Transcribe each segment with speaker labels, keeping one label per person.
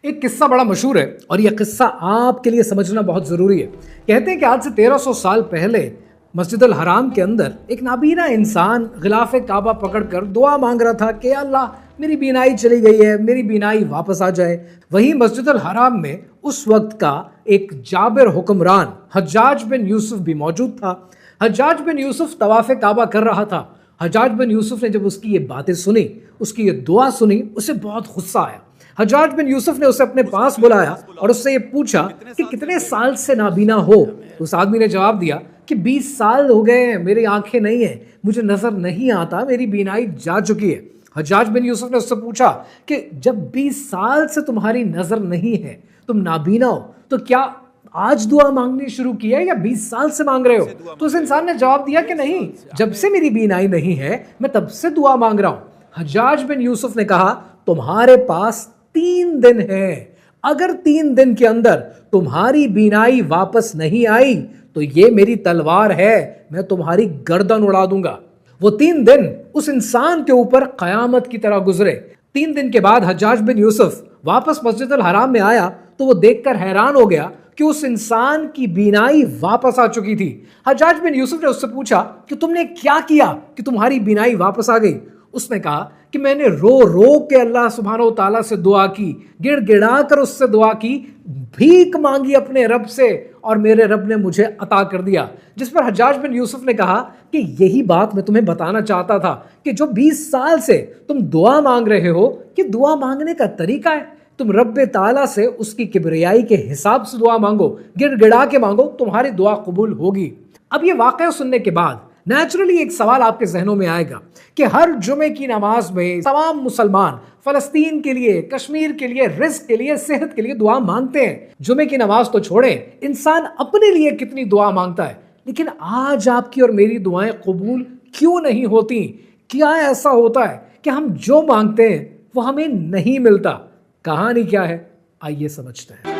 Speaker 1: एक किस्सा बड़ा मशहूर है और यह किस्सा आपके लिए समझना बहुत ज़रूरी है। कहते हैं कि आज से 1300 साल पहले मस्जिद अल हराम के अंदर एक नाबीना इंसान गिलाफ काबा पकड़कर दुआ मांग रहा था कि अल्लाह मेरी बीनाई चली गई है, मेरी बीनाई वापस आ जाए। वहीं मस्जिद अल हराम में उस वक्त का एक जाबिर हुक्मरान हज्जाज बिन यूसुफ भी मौजूद था। हज्जाज बिन यूसुफ तवाफ़ काबा कर रहा था। हज्जाज बिन यूसुफ ने जब उसकी ये बातें सुनी, उसकी ये दुआ सुनी, उसे बहुत गुस्सा आया। हज्जाज बिन यूसुफ ने उसे अपने पास बुलाया और उससे ये पूछा कि कितने साल से नाबीना हो। उस आदमी ने जवाब दिया कि 20 साल हो गए हैं, मेरी आंखें नहीं है, मुझे नजर नहीं आता, मेरी बीनाई जा चुकी है। हज्जाज बिन यूसुफ ने उससे पूछा कि जब 20 साल से तुम्हारी नजर नहीं है, तुम नाबीना हो, तो क्या आज दुआ मांगनी शुरू की है या 20 साल से मांग रहे हो? तो उस इंसान ने जवाब दिया कि नहीं, जब से मेरी बीनाई नहीं है मैं तब से दुआ मांग रहा हूं। हज्जाज बिन यूसुफ ने कहा तुम्हारे पास 3 दिन है, अगर 3 दिन के अंदर तुम्हारी बीनाई वापस नहीं आई तो ये मेरी तलवार है, मैं तुम्हारी गर्दन उड़ा दूंगा। वो 3 दिन उस इंसान के ऊपर कयामत की तरह गुजरे। 3 दिन के बाद हज्जाज बिन यूसुफ वापस मस्जिद अल हराम में आया तो वो देखकर हैरान हो गया कि उस इंसान की बीनाई वापस आ चुकी थी। हज्जाज बिन यूसुफ ने उससे पूछा कि तुमने क्या किया कि तुम्हारी बीनाई वापस आ गई? उसने कहा कि मैंने रो रो के अल्लाह सुब्हानो व तआला से दुआ की, गिड़गिड़ा कर उससे दुआ की, भीख मांगी अपने रब से और मेरे रब ने मुझे अता कर दिया। जिस पर हज्जाज बिन यूसुफ ने कहा कि यही बात मैं तुम्हें बताना चाहता था कि जो 20 साल से तुम दुआ मांग रहे हो, कि दुआ मांगने का तरीका है, तुम रब ताला से उसकी किबरियाई के हिसाब से दुआ मांगो, गिड़गिड़ा के मांगो, तुम्हारी दुआ कबूल होगी। अब ये वाकया सुनने के बाद नेचुरली एक सवाल आपके जहनों में आएगा कि हर जुमे की नमाज में तमाम मुसलमान फलस्तीन के लिए, कश्मीर के लिए, रिस्क के लिए, सेहत के लिए दुआ मांगते हैं। जुमे की नमाज तो छोड़ें, इंसान अपने लिए कितनी दुआ मांगता है। लेकिन आज आपकी और मेरी दुआएं कबूल क्यों नहीं होती? क्या ऐसा होता है कि हम जो मांगते हैं वो हमें नहीं मिलता? कहानी क्या है, आइए समझते हैं।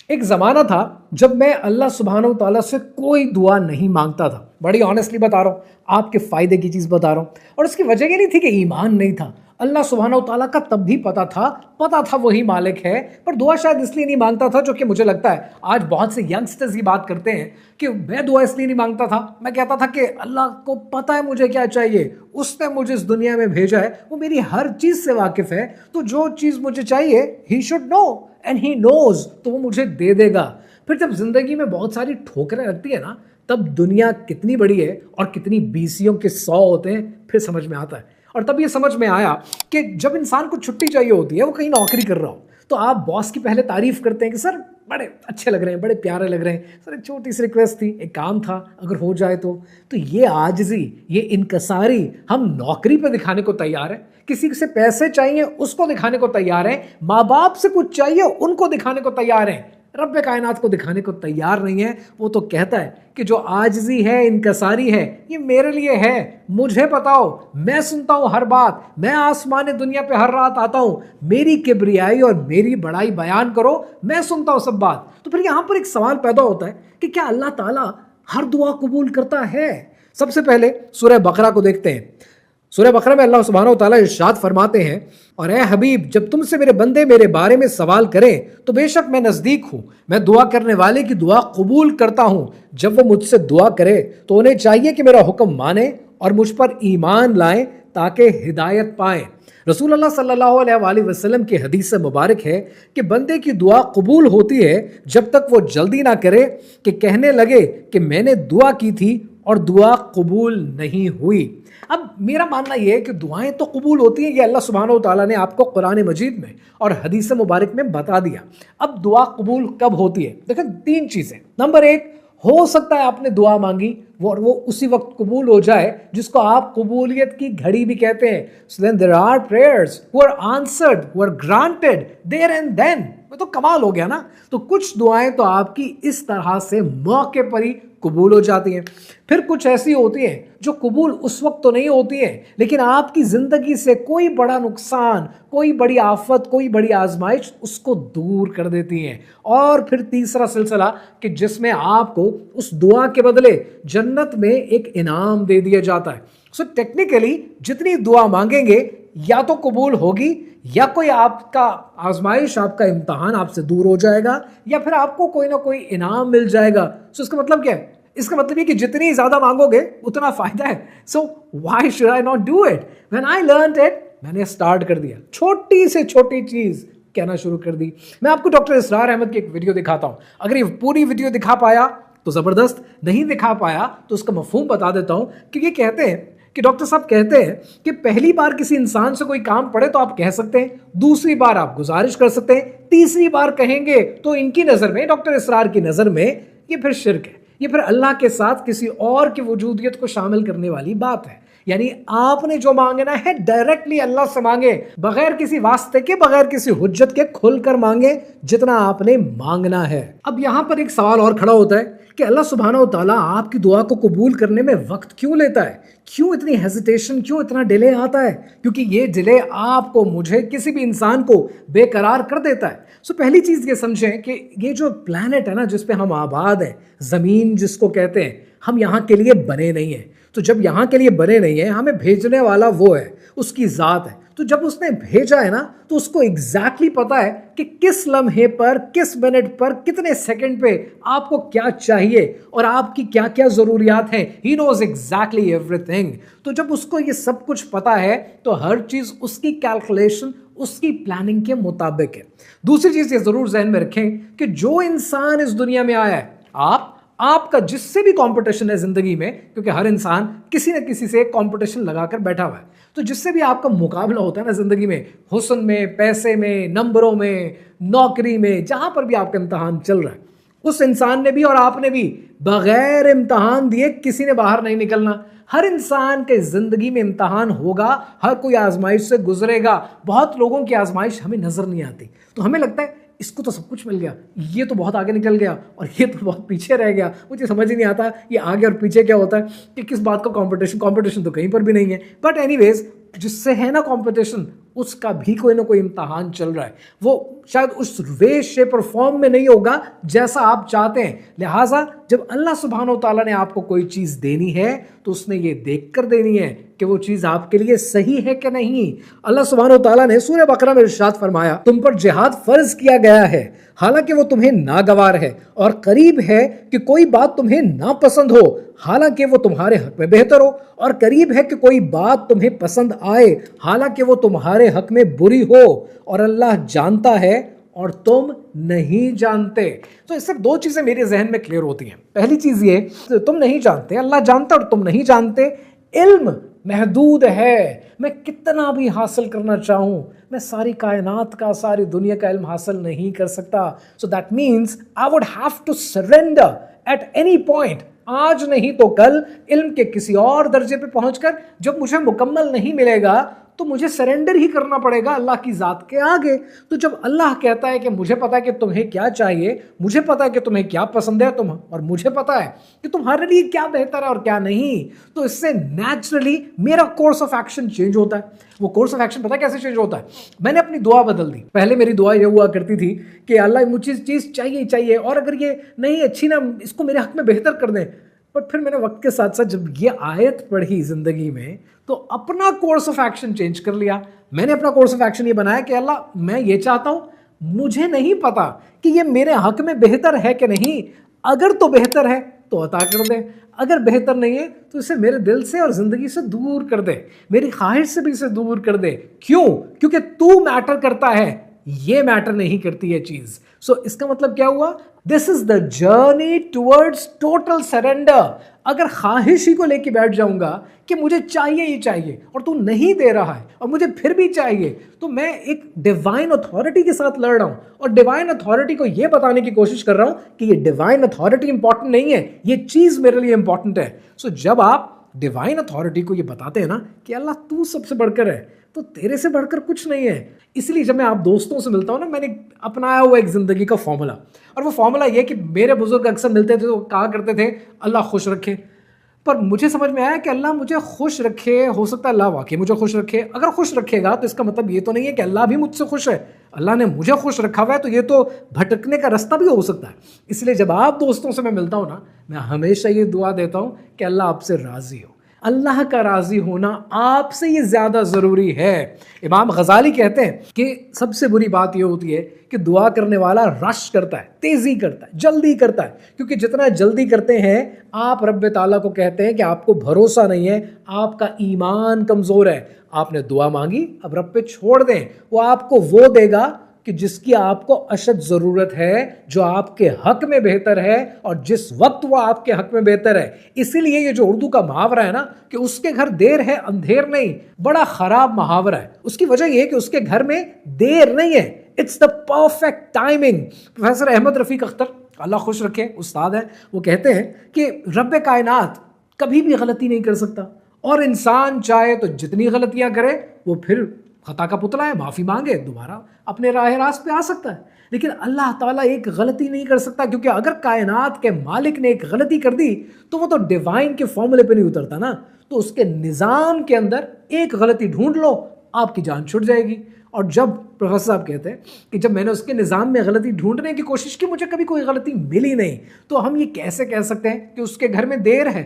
Speaker 1: एक ज़माना था जब मैं अल्लाह सुब्हानहू व तआला से कोई दुआ नहीं मांगता था। बड़ी ऑनेस्टली बता रहा हूँ, आपके फ़ायदे की चीज़ बता रहा हूँ। और इसकी वजह ये नहीं थी कि ईमान नहीं था, अल्लाह सुब्हानहू व तआला का तब भी पता था वही मालिक है, पर दुआ शायद इसलिए नहीं मांगता था, जो कि मुझे लगता है आज बहुत से यंगस्टर्स ये बात करते हैं कि मैं दुआ इसलिए नहीं मांगता था, मैं कहता था कि अल्लाह को पता है मुझे क्या चाहिए, उसने मुझे इस दुनिया में भेजा है, वो मेरी हर चीज़ से वाकिफ़ है, तो जो चीज़ मुझे चाहिए he should know and he knows, तो वो मुझे दे देगा। फिर जब जिंदगी में बहुत सारी ठोकरें लगती है ना, तब दुनिया कितनी बड़ी है और कितनी बीसियों के 100 होते हैं, फिर समझ में आता है। और तब ये समझ में आया कि जब इंसान को छुट्टी चाहिए होती है, वो कहीं नौकरी कर रहा हो, तो आप बॉस की पहले तारीफ करते हैं कि सर बड़े अच्छे लग रहे हैं, बड़े प्यारे लग रहे हैं, सर एक छोटी सी रिक्वेस्ट थी, एक काम था, अगर हो जाए तो ये आजिज़ी, ये इनकसारी हम नौकरी पे दिखाने को तैयार है, किसी से पैसे चाहिए उसको दिखाने को तैयार है, माँ बाप से कुछ चाहिए उनको दिखाने को तैयार है, रब कायनात को दिखाने को तैयार नहीं है। वो तो कहता है कि जो आजिज़ी है, इनकसारी है, ये मेरे लिए है, मुझे बताओ, मैं सुनता हूँ हर बात, मैं आसमान दुनिया पे हर रात आता हूँ, मेरी किबरियाई और मेरी बड़ाई बयान करो, मैं सुनता हूँ सब बात। तो फिर यहाँ पर एक सवाल पैदा होता है कि क्या अल्लाह ताला हर दुआ कबूल करता है? सबसे पहले सूरह बकरा को देखते हैं। सूरह बकरा में अल्लाह सुब्हानहू व तआला इरशाद फरमाते हैं, और ए हबीब, जब तुमसे मेरे बंदे मेरे बारे में सवाल करें तो बेशक मैं नज़दीक हूँ, मैं दुआ करने वाले की दुआ कबूल करता हूँ। जब वो मुझसे दुआ करे तो उन्हें चाहिए कि मेरा हुक्म माने और मुझ पर ईमान लाएं ताकि हिदायत पाएं। रसूल अल्लाह सल्लल्लाहु अलैहि वसल्लम की हदीस से मुबारक है कि बंदे की दुआ कबूल होती है जब तक वो जल्दी ना करे कि कहने लगे कि मैंने दुआ की थी और दुआ कबूल नहीं हुई। अब मेरा मानना यह है कि दुआएं तो कबूल होती हैं, ये अल्लाह सुब्हानहू व तआला ने आपको कुरान मजीद में और हदीस मुबारक में बता दिया। अब दुआ कबूल कब होती है? देखो 3 चीज़ें। नंबर 1, हो सकता है आपने दुआ मांगी और वो उसी वक्त कबूल हो जाए, जिसको आप कबूलियत की घड़ी भी कहते हैं। So then there are prayers who are answered, who are granted there and then। मैं तो कमाल हो गया ना। तो कुछ दुआएं तो आपकी इस तरह से मौके पर ही कबूल हो जाती हैं। फिर कुछ ऐसी होती हैं जो कबूल उस वक्त तो नहीं होती हैं, लेकिन आपकी ज़िंदगी से कोई बड़ा नुकसान, कोई बड़ी आफत, कोई बड़ी आजमाइश उसको दूर कर देती हैं। और फिर तीसरा सिलसिला कि जिसमें आपको उस दुआ के बदले जन्नत में एक इनाम दे दिया जाता है। सो टेक्निकली जितनी दुआ मांगेंगे या तो कबूल होगी, या कोई आपका आजमाइश, आपका इम्तहान आपसे दूर हो जाएगा, या फिर आपको कोई ना कोई इनाम मिल जाएगा। सो इसका मतलब क्या है? इसका मतलब ये कि जितनी ज्यादा मांगोगे उतना फायदा है। So why should I not do it? When I learned it, मैंने स्टार्ट कर दिया, छोटी से छोटी चीज कहना शुरू कर दी। मैं आपको डॉक्टर इसरार अहमद की एक वीडियो दिखाता हूं। अगर ये पूरी वीडियो दिखा पाया तो जबरदस्त, नहीं दिखा पाया तो उसका मफहूम बता देता हूं कि ये कहते हैं कि डॉक्टर साहब कहते हैं कि पहली बार किसी इंसान से कोई काम पड़े तो आप कह सकते हैं, दूसरी बार आप गुजारिश कर सकते हैं, तीसरी बार कहेंगे तो इनकी नज़र में, डॉक्टर इसरार की नज़र में, ये फिर शिर्क है, ये फिर अल्लाह के साथ किसी और की वजूदियत को शामिल करने वाली बात है। यानी आपने जो मांगना है डायरेक्टली अल्लाह से मांगे, बगैर किसी वास्ते के, बगैर किसी हुज्जत के, खुलकर मांगे जितना आपने मांगना है। अब यहां पर एक सवाल और खड़ा होता है कि अल्लाह सुब्हानहू व तआला आपकी दुआ को कबूल करने में वक्त क्यों लेता है? क्यों इतनी हेजिटेशन, क्यों इतना डिले आता है? क्योंकि ये डिले आपको, मुझे, किसी भी इंसान को बेकरार कर देता है। सो पहली चीज़ ये समझें कि ये जो प्लैनेट है ना जिस पे हम आबाद हैं, ज़मीन जिसको कहते हैं, हम यहाँ के लिए बने नहीं हैं। तो जब यहाँ के लिए बने नहीं हैं, हमें भेजने वाला वो है, उसकी ज़ात है। तो जब उसने भेजा है ना तो उसको एग्जैक्टली पता है कि किस लम्हे पर, किस मिनट पर, कितने सेकंड पे आपको क्या चाहिए और आपकी क्या क्या ज़रूरियात हैं। He knows exactly everything. तो जब उसको ये सब कुछ पता है तो हर चीज़ उसकी कैलकुलेशन, उसकी प्लानिंग के मुताबिक है। दूसरी चीज़ ये ज़रूर जहन में रखें कि जो इंसान इस दुनिया में आया है, आपका जिससे भी कंपटीशन है जिंदगी में, क्योंकि हर इंसान किसी न किसी से कंपटीशन लगाकर बैठा हुआ है, तो जिससे भी आपका मुकाबला होता है ना जिंदगी में, हुस्न में, पैसे में, नंबरों में, नौकरी में, जहां पर भी आपका इम्तहान चल रहा है, उस इंसान ने भी और आपने भी बगैर इम्तहान दिए किसी ने बाहर नहीं निकलना। हर इंसान के जिंदगी में इम्तहान होगा, हर कोई आजमाइश से गुजरेगा। बहुत लोगों की आजमाइश हमें नजर नहीं आती, तो हमें लगता है इसको तो सब कुछ मिल गया, ये तो बहुत आगे निकल गया और ये तो बहुत पीछे रह गया। मुझे समझ ही नहीं आता ये आगे और पीछे क्या होता है, कि किस बात का कंपटीशन तो कहीं पर भी नहीं है। बट एनीवेज, जिससे है ना कंपटीशन, उसका भी कोई ना कोई इम्तहान चल रहा है। वो शायद उस वे, शेप और फॉर्म में नहीं होगा जैसा आप चाहते हैं। लिहाजा जब अल्लाह सुब्हानहू तआला ने आपको कोई चीज़ देनी है तो उसने ये देख कर देनी है कि वो चीज़ आपके लिए सही है कि नहीं। अल्लाह सुब्हानहू तआला ने सूरह बकरा में इरशाद फरमाया, तुम पर जिहाद फर्ज किया गया है, हालांकि वो तुम्हें नागवार है, और करीब है कि कोई बात तुम्हें नापसंद हो, हालांकि वो तुम्हारे हक में बेहतर हो, और करीब है कि कोई बात तुम्हें पसंद आए, हालांकि वो तुम्हारे हक में बुरी हो, और अल्लाह जानता है और तुम नहीं जानते। तो इससे दो चीजें मेरे जहन में क्लियर होती हैं। पहली चीज ये, तुम नहीं जानते, अल्लाह जानता और तुम नहीं जानते। इल्म महदूद है, मैं कितना भी हासिल करना चाहूं, मैं सारी कायनात का, सारी दुनिया का इल्म हासिल नहीं कर सकता। So that means I would have to surrender at any point, आज नहीं तो कल, इल्म के किसी और दर्जे पे पहुंचकर जब मुझे मुकम्मल नहीं मिलेगा तो मुझे सरेंडर ही करना पड़ेगा अल्लाह की ज़ात के आगे। तो जब अल्लाह कहता है कि मुझे पता है कि तुम्हें क्या चाहिए, मुझे पता है कि तुम्हें क्या पसंद है, और मुझे पता है कि तुम्हारे लिए क्या बेहतर है और क्या नहीं, तो इससे नेचुरली मेरा कोर्स ऑफ एक्शन चेंज होता है। वो कोर्स ऑफ एक्शन पता कैसे चेंज होता है? मैंने अपनी दुआ बदल दी। पहले मेरी दुआ ये हुआ करती थी कि अल्लाह मुझे चीज़ चाहिए, और अगर ये नहीं अच्छी ना, इसको मेरे हक में बेहतर कर दें। बट फिर मैंने वक्त के साथ साथ जब ये आयत पढ़ी जिंदगी में तो अपना कोर्स ऑफ एक्शन चेंज कर लिया। मैंने अपना कोर्स ऑफ एक्शन ये बनाया कि अल्लाह मैं ये चाहता हूँ, मुझे नहीं पता कि ये मेरे हक में बेहतर है कि नहीं, अगर तो बेहतर है तो अता कर दे, अगर बेहतर नहीं है तो इसे मेरे दिल से और ज़िंदगी से दूर कर दे, मेरी ख्वाहिश से भी इसे दूर कर दे। क्यों? क्योंकि तू मैटर करता है, ये मैटर नहीं करती है चीज़। सो इसका मतलब क्या हुआ? This is the journey towards total surrender. अगर ख्वाहिश ही को लेके बैठ जाऊंगा कि मुझे चाहिए ही चाहिए और तू नहीं दे रहा है और मुझे फिर भी चाहिए, तो मैं एक डिवाइन अथॉरिटी के साथ लड़ रहा हूं और डिवाइन अथॉरिटी को यह बताने की कोशिश कर रहा हूं कि ये डिवाइन अथॉरिटी इंपॉर्टेंट नहीं है, ये चीज मेरे लिए इंपॉर्टेंट है। सो जब आप डिवाइन अथॉरिटी को ये बताते हैं ना कि अल्लाह तू सबसे बढ़कर है, तो तेरे से बढ़कर कुछ नहीं है। इसलिए जब मैं आप दोस्तों से मिलता हूँ ना, मैंने अपनाया हुआ एक ज़िंदगी का फॉर्मूला, और वो फॉर्मूला ये कि मेरे बुजुर्ग अक्सर मिलते थे तो कहा करते थे अल्लाह खुश रखे। पर मुझे समझ में आया कि अल्लाह मुझे खुश रखे, हो सकता है अल्लाह वाकई मुझे खुश रखे। अगर खुश रखेगा तो इसका मतलब ये तो नहीं है कि अल्लाह भी मुझसे खुश है। अल्लाह ने मुझे खुश रखा हुआ है तो ये तो भटकने का रास्ता भी हो सकता है। इसलिए जब आप दोस्तों से मैं मिलता हूँ ना, मैं हमेशा ये दुआ देता हूँ कि अल्लाह आपसे राज़ी हो। अल्लाह का राज़ी होना आपसे ये ज़्यादा ज़रूरी है। इमाम गज़ाली कहते हैं कि सबसे बुरी बात ये होती है कि दुआ करने वाला रश करता है, तेज़ी करता है, जल्दी करता है, क्योंकि जितना जल्दी करते हैं आप रब्बे ताला को कहते हैं कि आपको भरोसा नहीं है, आपका ईमान कमज़ोर है। आपने दुआ मांगी, अब रब पे छोड़ दें, वो आपको वो देगा कि जिसकी आपको अशद ज़रूरत है, जो आपके हक में बेहतर है और जिस वक्त वो आपके हक में बेहतर है। इसीलिए ये जो उर्दू का मुहावरा है ना कि उसके घर देर है अंधेर नहीं, बड़ा ख़राब मुहावरा है। उसकी वजह यह है कि उसके घर में देर नहीं है, it's the perfect timing. Professor Ahmad Rafiq Akhtar, अल्लाह खुश रखे, उस्ताद है, वो कहते हैं कि रब्बे कायनात कभी भी गलती नहीं कर सकता, और इंसान चाहे तो जितनी गलतियां करे वो फिर खता का पुतला है, माफ़ी मांगे दोबारा अपने राह रास्त पे आ सकता है। लेकिन अल्लाह ताला एक गलती नहीं कर सकता, क्योंकि अगर कायनात के मालिक ने एक गलती कर दी तो वो तो डिवाइन के फॉर्मूले पे नहीं उतरता ना। तो उसके निज़ाम के अंदर एक गलती ढूंढ लो, आपकी जान छुट जाएगी। और जब प्रोफेसर साहब कहते हैं कि जब मैंने उसके निज़ाम में गलती ढूंढने की कोशिश की, मुझे कभी कोई गलती मिली नहीं, तो हम ये कैसे कह सकते हैं कि उसके घर में देर है?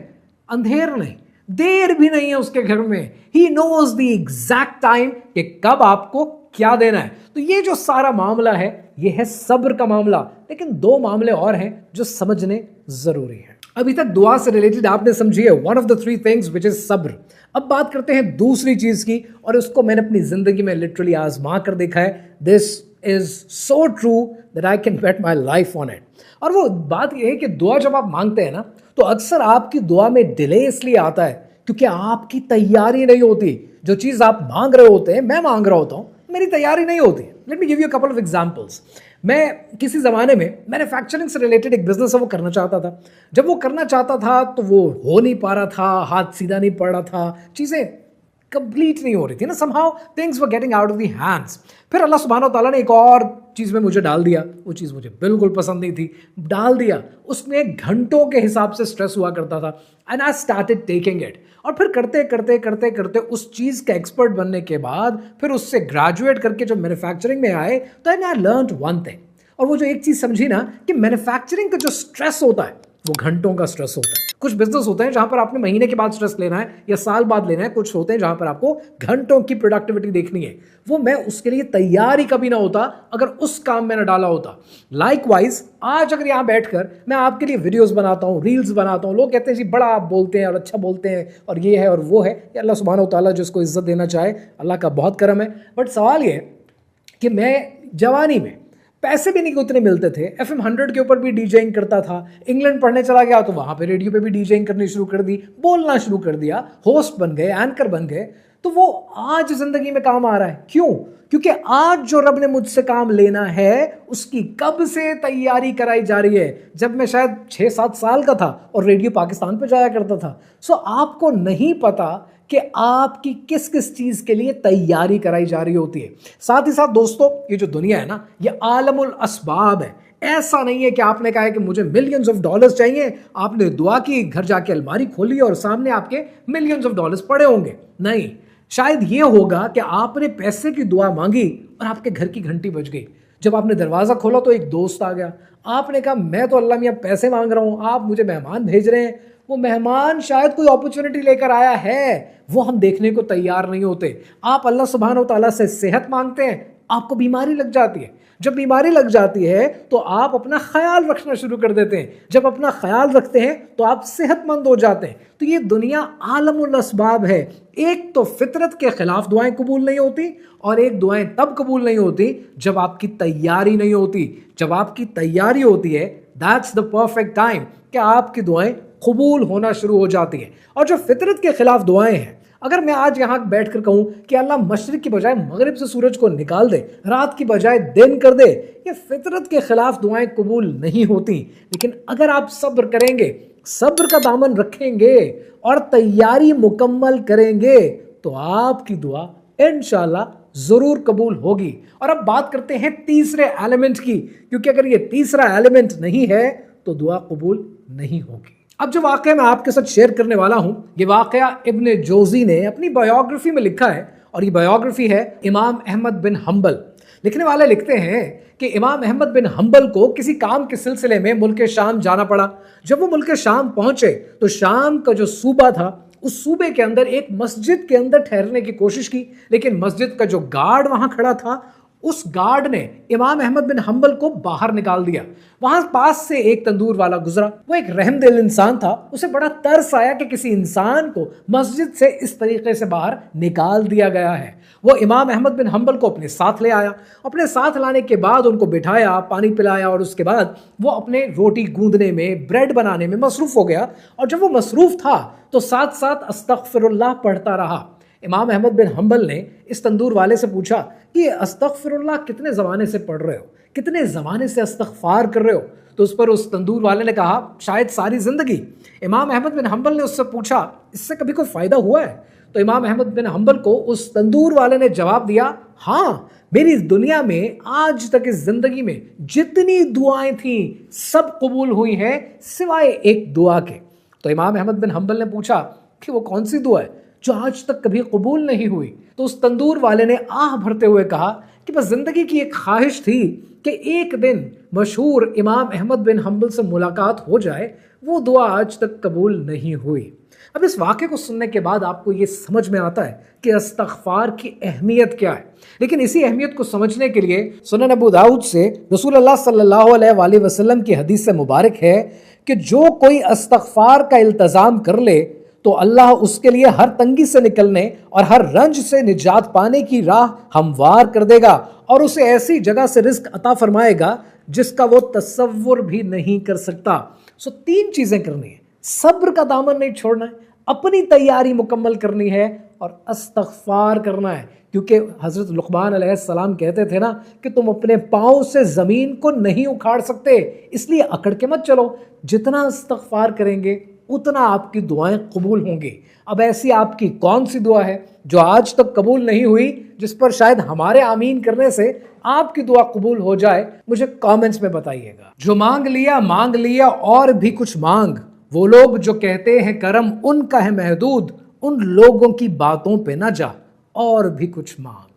Speaker 1: अंधेर नहीं, देर भी नहीं है उसके घर में। He knows the exact time कि कब आपको क्या देना है। तो ये जो सारा मामला है ये है सब्र का मामला। लेकिन दो मामले और हैं जो समझने जरूरी है। अभी तक दुआ से रिलेटेड आपने समझी है one of the three things which is सब्र। अब बात करते हैं दूसरी चीज की, और उसको मैंने अपनी जिंदगी में लिटरली आजमा कर देखा है। This is so true that I can bet my life on it. और वो बात यह है कि दुआ जब आप मांगते हैं ना, तो अक्सर आपकी दुआ में डिले इसलिए आता है क्योंकि आपकी तैयारी नहीं होती। जो चीज़ आप मांग रहे होते हैं, मैं मांग रहा होता हूँ, मेरी तैयारी नहीं होती। Let me give you a couple of examples. मैं किसी ज़माने में मैन्युफैक्चरिंग से रिलेटेड एक बिजनेस है वो करना चाहता था। जब वो करना चाहता था तो वो हो नहीं पा रहा था, हाथ सीधा नहीं पड़ रहा था, चीज़ें कंप्लीट नहीं हो रही थी ना, somehow things were getting out of the hands. फिर अल्लाह सुब्हानो तआला ने एक और चीज़ में मुझे डाल दिया। वो चीज़ मुझे बिल्कुल पसंद नहीं थी, डाल दिया। उसमें घंटों के हिसाब से स्ट्रेस हुआ करता था, and I started taking it. और फिर करते करते करते करते उस चीज़ का एक्सपर्ट बनने के बाद फिर उससे ग्रेजुएट करके जब मैन्युफैक्चरिंग में आए तो आई लर्नड वन थिंग। और वो जो एक चीज़ समझी ना कि मैन्युफैक्चरिंग का जो स्ट्रेस होता है वो घंटों का स्ट्रेस होता है। कुछ बिजनेस होते हैं जहां पर आपने महीने के बाद स्ट्रेस लेना है या साल बाद लेना है, कुछ होते हैं जहां पर आपको घंटों की प्रोडक्टिविटी देखनी है। वो मैं उसके लिए तैयारी कभी ना होता अगर उस काम में ना डाला होता। लाइकवाइज आज अगर यहां बैठकर मैं आपके लिए वीडियोस बनाता हूं, रील्स बनाता हूं, लोग कहते हैं जी बड़ा आप बोलते हैं और अच्छा बोलते हैं और ये है और वो है। ये अल्लाह सुब्हानो तआला जिसको इज्जत देना चाहे, अल्लाह का बहुत करम है। बट सवाल ये कि मैं जवानी में पैसे भी नहीं उतने मिलते थे, FM 100 के ऊपर भी डीजेइंग करता था। इंग्लैंड पढ़ने चला गया तो वहाँ पे रेडियो पे भी डीजेइंग करनी शुरू कर दी, बोलना शुरू कर दिया, होस्ट बन गए, एंकर बन गए। तो वो आज ज़िंदगी में काम आ रहा है। क्यों? क्योंकि आज जो रब ने मुझसे काम लेना है उसकी कब से तैयारी कराई जा रही है। जब मैं शायद 6-7 साल का था और रेडियो पाकिस्तान पे जाया करता था। सो आपको नहीं पता कि आपकी किस किस चीज़ के लिए तैयारी कराई जा रही होती है। साथ ही साथ दोस्तों, ये जो दुनिया है ना, ये आलमुल असबाब है। ऐसा नहीं है कि आपने कहा है कि मुझे मिलियंस ऑफ डॉलर्स चाहिए, आपने दुआ की, घर जाके अलमारी खोली और सामने आपके मिलियंस ऑफ डॉलर्स पड़े होंगे। नहीं, शायद ये होगा कि आपने पैसे की दुआ मांगी और आपके घर की घंटी बज गई। जब आपने दरवाज़ा खोला तो एक दोस्त आ गया, आपने कहा मैं तो अल्लाह मियाँ पैसे मांग रहा हूँ, आप मुझे मेहमान भेज रहे हैं। वो मेहमान शायद कोई अपॉर्चुनिटी लेकर आया है, वो हम देखने को तैयार नहीं होते। आप अल्लाह सुब्हानो तआला से सेहत मांगते हैं, आपको बीमारी लग जाती है। जब बीमारी लग जाती है तो आप अपना ख्याल रखना शुरू कर देते हैं। जब अपना ख्याल रखते हैं तो आप सेहतमंद हो जाते हैं। तो ये दुनिया आलमुल असबाब है। एक तो फितरत के खिलाफ दुआएं कबूल नहीं होती, और एक दुआएं तब कबूल नहीं होती जब आपकी तैयारी नहीं होती। जब आपकी तैयारी होती है, दैट्स द परफेक्ट टाइम कि आपकी दुआएं कबूल होना शुरू हो जाती हैं। और जो फितरत के खिलाफ दुआएं हैं, अगर मैं आज यहाँ बैठकर कहूँ कि अल्लाह मशरिक की बजाय मगरिब से सूरज को निकाल दे, रात की बजाय दिन कर दे, ये फितरत के खिलाफ दुआएं कबूल नहीं होती। लेकिन अगर आप सब्र करेंगे, सब्र का दामन रखेंगे और तैयारी मुकम्मल करेंगे तो आपकी दुआ इंशाल्लाह जरूर कबूल होगी। और अब बात करते हैं तीसरे एलिमेंट की, क्योंकि अगर ये तीसरा एलिमेंट नहीं है तो दुआ कबूल नहीं होगी। अब जो वाकया मैं आपके साथ शेयर करने वाला हूं, ये वाकया इब्न जोजी ने अपनी बायोग्राफी में लिखा है, और ये बायोग्राफी है इमाम अहमद बिन हम्बल। लिखने वाले लिखते हैं कि इमाम अहमद बिन हम्बल को किसी काम के सिलसिले में मुल्क शाम जाना पड़ा। जब वो मुल्क शाम पहुंचे तो शाम का जो सूबा था, उस सूबे के अंदर एक मस्जिद के अंदर ठहरने की कोशिश की, लेकिन मस्जिद का जो गार्ड वहां खड़ा था, उस गार्ड ने इमाम अहमद बिन हम्बल को बाहर निकाल दिया। वहां पास से एक तंदूर वाला गुजरा, वो एक रहमदिल इंसान था। उसे बड़ा तरस आया कि किसी इंसान को मस्जिद से इस तरीके से बाहर निकाल दिया गया है। वो इमाम अहमद बिन हम्बल को अपने साथ ले आया। अपने साथ लाने के बाद उनको बिठाया, पानी पिलाया, और उसके बाद वो अपने रोटी गूंदने में, ब्रेड बनाने में मसरूफ हो गया। और जब वो मसरूफ था तो साथ साथ अस्तगफिरुल्लाह पढ़ता रहा। इमाम अहमद बिन हम्बल ने इस तंदूर वाले से पूछा कि अस्तगफिरुल्लाह कितने ज़माने से पढ़ रहे हो, कितने ज़माने से इस्तगफार कर रहे हो? तो उस पर उस तंदूर वाले ने कहा शायद सारी ज़िंदगी। इमाम अहमद बिन हम्बल ने उससे पूछा इससे कभी कोई फ़ायदा हुआ है? तो इमाम अहमद बिन हम्बल को उस तंदूर वाले ने जवाब दिया, हाँ, मेरी दुनिया में आज तक इस ज़िंदगी में जितनी दुआएं थी सब कबूल हुई हैं सिवाय एक दुआ के। तो इमाम अहमद बिन हम्बल ने पूछा कि वो कौन सी दुआ है जो आज तक कभी कबूल नहीं हुई? तो उस तंदूर वाले ने आह भरते हुए कहा कि बस जिंदगी की एक ख्वाहिश थी कि एक दिन मशहूर इमाम अहमद बिन हम्बल से मुलाकात हो जाए। वो दुआ आज तक कबूल नहीं हुई। अब इस वाक़े को सुनने के बाद आपको ये समझ में आता है कि इस्तग़फ़ार की अहमियत क्या है। लेकिन इसी अहमियत को समझने के लिए सुनन अबू दाऊद से रसूलुल्लाह सल्लल्लाहु अलैहि वसल्लम की हदीस से मुबारक है कि जो कोई इस्तग़फ़ार का इल्तज़ाम कर ले तो अल्लाह उसके लिए हर तंगी से निकलने और हर रंज से निजात पाने की राह हमवार कर देगा और उसे ऐसी जगह से रिज़्क़ अता फरमाएगा जिसका वो तसव्वुर भी नहीं कर सकता। सो 3 चीज़ें करनी है। सब्र का दामन नहीं छोड़ना है, अपनी तैयारी मुकम्मल करनी है और इस्तग़फ़ार करना है। क्योंकि हज़रत लुक़मान अलैहिस्सलाम कहते थे ना कि तुम अपने पाँव से ज़मीन को नहीं उखाड़ सकते, इसलिए अकड़ के मत चलो। जितना इस्तग़फ़ार करेंगे उतना आपकी दुआएं कबूल होंगी। अब ऐसी आपकी कौन सी दुआ है जो आज तक कबूल नहीं हुई, जिस पर शायद हमारे आमीन करने से आपकी दुआ कबूल हो जाए? मुझे कमेंट्स में बताइएगा। जो मांग लिया और भी कुछ मांग, वो लोग जो कहते हैं करम उनका है महदूद, उन लोगों की बातों पे ना जा और भी कुछ मांग।